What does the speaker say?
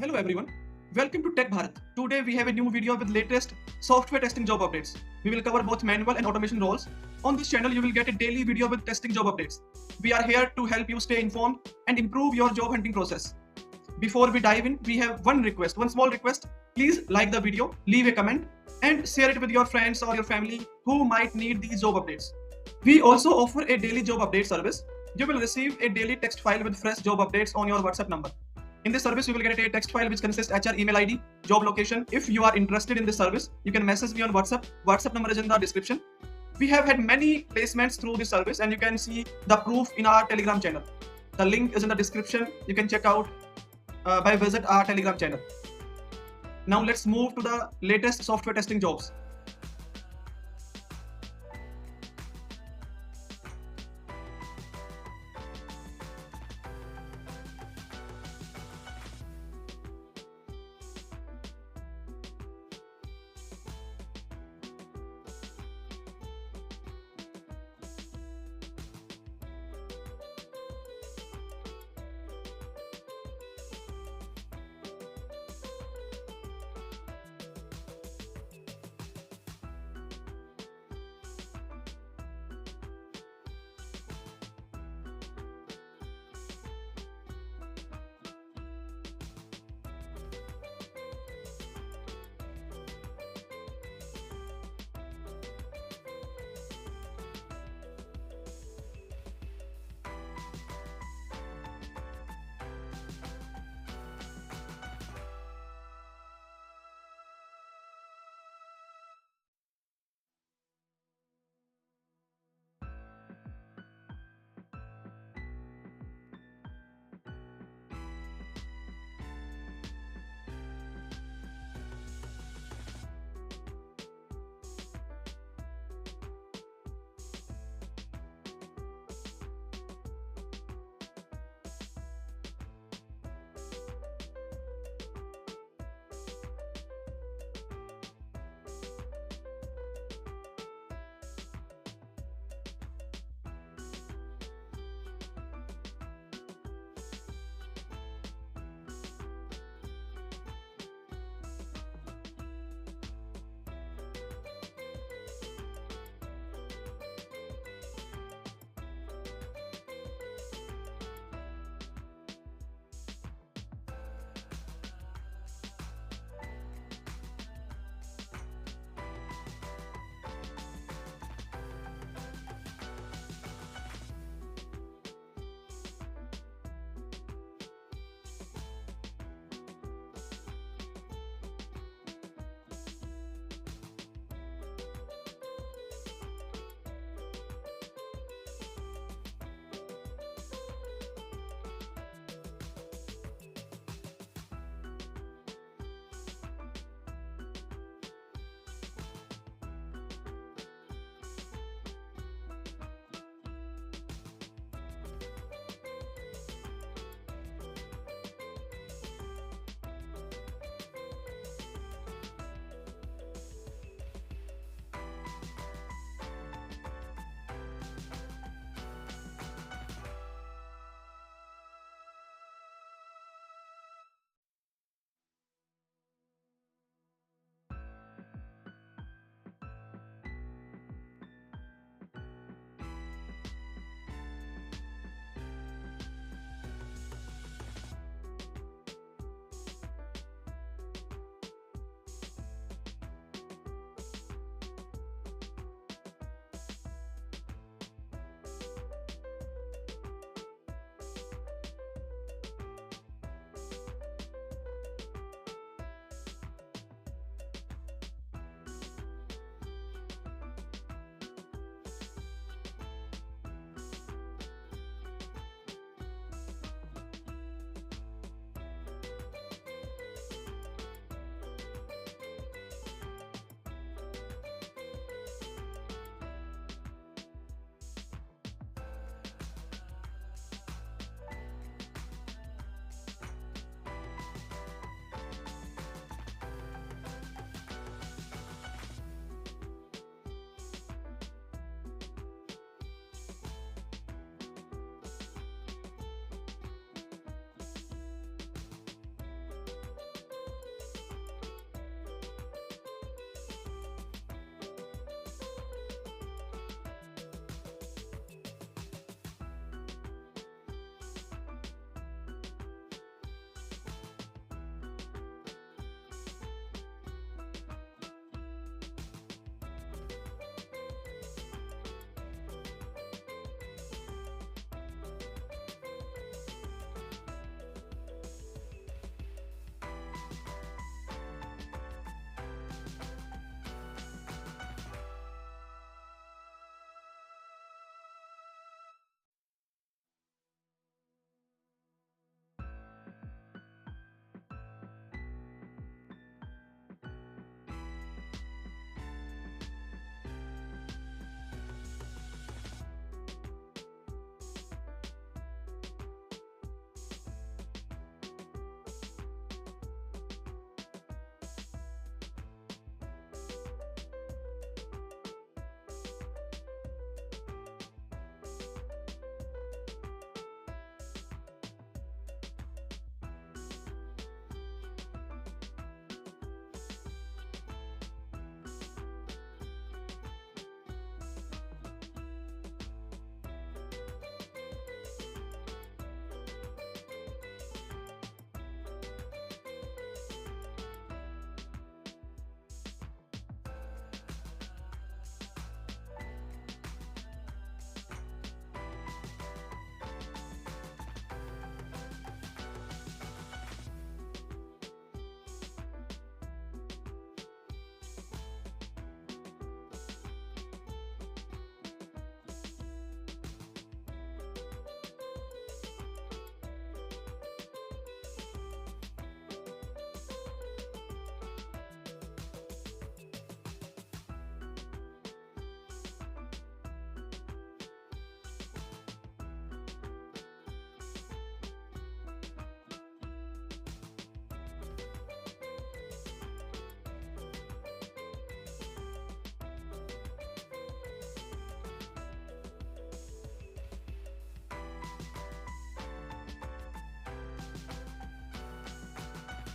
Hello everyone, welcome to Tech Bharat. Today we have a new video with latest software testing job updates. We will cover both manual and automation roles. On this channel you will get a daily video with testing job updates. We are here to help you stay informed and improve your job hunting process. Before we dive in, we have one small request. Please like the video, leave a comment and share it with your friends or your family who might need these job updates. We also offer a daily job update service. You will receive a daily text file with fresh job updates on your WhatsApp number. In this service, you will get a text file which consists HR, email ID, job location. If you are interested in this service, you can message me on WhatsApp. WhatsApp number is in the description. We have had many placements through this service and you can see the proof in our Telegram channel. The link is in the description. You can check out by visit our Telegram channel. Now let's move to the latest software testing jobs.